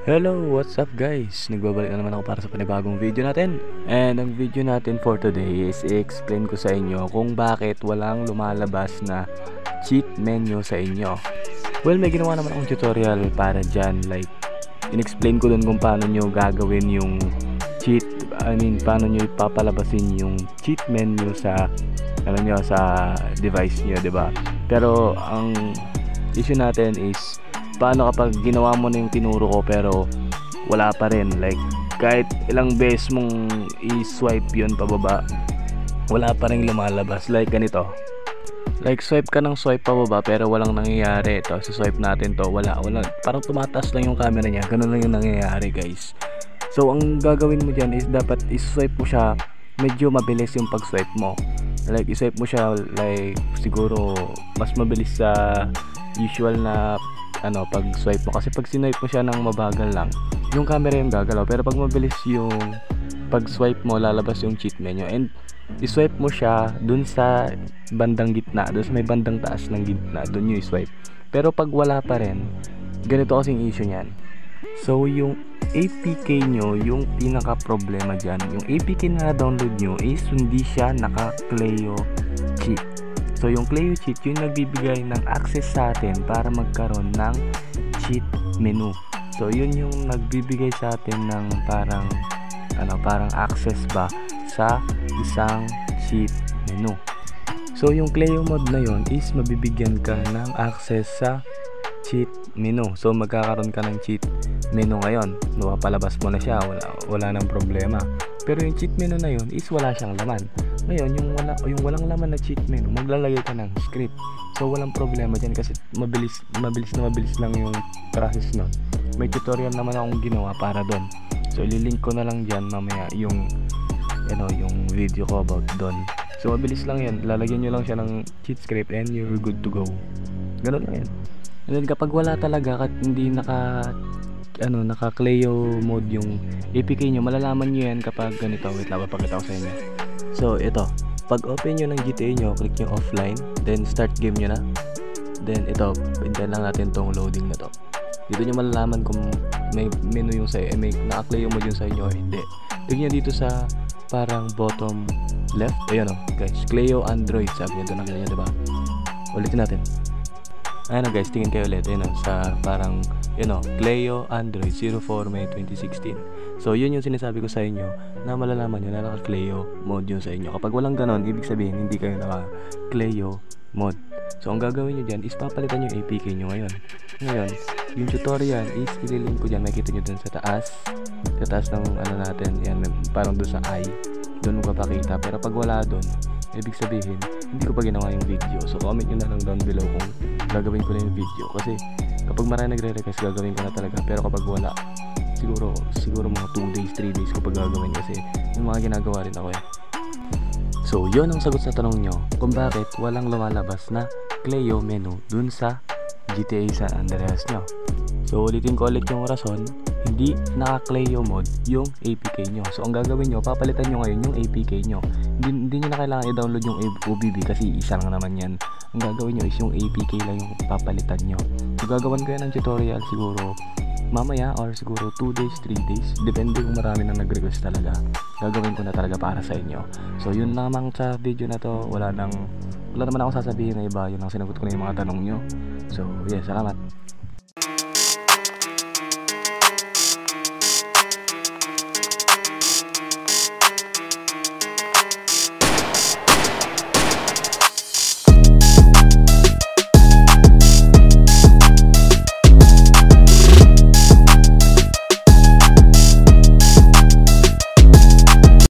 Hello, what's up guys? Nagbabalik na naman ako para sa panibagong video natin. And ang video natin for today is i-explain ko sa inyo kung bakit walang lumalabas na cheat menu sa inyo. Well, may ginawa naman akong tutorial para dyan. Like, in-explain ko dun kung paano nyo gagawin yung paano nyo ipapalabasin yung cheat menu sa sa device nyo, 'di ba? Pero ang issue natin is paano kapag ginawa mo na yung tinuro ko pero wala pa rin, like kahit ilang beses mong i-swipe yun pababa, wala pa rin lumalabas. Like ganito, like swipe ka ng swipe pababa pero walang nangyayari. Ito, swipe natin to, wala, parang tumataas lang yung camera niya, ganun lang yung nangyayari guys. So ang gagawin mo dyan is dapat i-swipe mo siya medyo mabilis yung pag-swipe mo. Like i-swipe mo siya like siguro mas mabilis sa usual na pag swipe mo, kasi pag sinwipe mo siya ng mabagal lang, yung camera yung gagalaw. Pero pag mabilis yung pag swipe mo, lalabas yung cheat menu. And i-swipe mo siya dun sa bandang gitna, dun sa may bandang taas ng gitna, dun yung i-swipe. Pero pag wala pa rin, ganito kasing issue nyan. So yung APK nyo, yung pinaka problema dyan, yung APK na download nyo is hindi siya naka-Cleo cheat. So yung Cleo cheat, yung nagbibigay ng access sa atin para magkaroon ng cheat menu. So yun yung nagbibigay sa atin ng parang access ba sa isang cheat menu. So yung Cleo mode na yun is mabibigyan ka ng access sa cheat menu. So magkakaroon ka ng cheat menu ngayon. Palabas mo na siya, wala nang problema. Pero yung cheat menu na yun is wala siyang laman. Ngayon, yung walang laman na cheat menu, maglalagay ka ng script. So walang problema dyan kasi mabilis lang yung process nun. May tutorial naman akong ginawa para doon. So ililink ko na lang dyan mamaya yung video ko about doon. So mabilis lang yan, lalagyan nyo lang siya ng cheat script and you're good to go. Ganun lang yan. And then kapag wala talaga, hindi naka Cleo mode yung APK nyo, malalaman nyo yan kapag ganito. Wait lang, papakita ko sa inyo. So ito, pag open nyo ng GTA nyo, click nyo offline, then start game nyo na. Then ito, hintayin lang natin tong loading na to. Dito nyo malalaman kung may menu yung sa'yo, may naka-Cleo mode yung sa inyo o hindi. Tignan nyo dito sa parang bottom left. Ayan o guys, Cleo Android, sabi nyo doon, nakita nyo, diba? Ulitin natin. Ayan o guys, tingin kayo ulit. Ayan o, sa parang Cleo Android 04 May 2016. So yun yung sinasabi ko sa inyo, na malalaman nyo na naka-Cleo mode yun sa inyo. Kapag walang ganon, ibig sabihin hindi kayo naka-Cleo mode. So ang gagawin nyo dyan is papalitan yung APK nyo ngayon. Yung tutorial is ililink ko dyan, makikita nyo dun sa taas ng natin, yan, parang dun sa I, dun magpapakita. Pero pag wala dun, ibig sabihin hindi ko pa ginawa yung video. So comment nyo na lang down below kung gagawin ko na yung video, kasi kapag marami nagre-request, gagawin ko na talaga. Pero kapag wala, siguro mga 2 days, 3 days ko pag gagawin, kasi yung mga ginagawa rin ako eh. So yun ang sagot sa tanong nyo kung bakit walang lumalabas na Cleo menu dun sa GTA San Andreas nyo. So ulitin ko ulit yung rason, hindi naka-Cleo mode yung APK nyo. So ang gagawin nyo, papalitan nyo ngayon yung APK nyo. Hindi nyo na kailangan i-download yung OBB kasi isa lang naman yan. Ang gagawin nyo is yung APK lang yung papalitan nyo. So gagawin ko yan ng tutorial siguro mamaya or siguro 2 days, 3 days, depende kung marami nang nag-request talaga. Gagawin ko na talaga para sa inyo. So yun lamang sa video na to. Wala naman ako sasabihin na iba. Yun ang sinagot ko na yung mga tanong nyo. So yeah, salamat.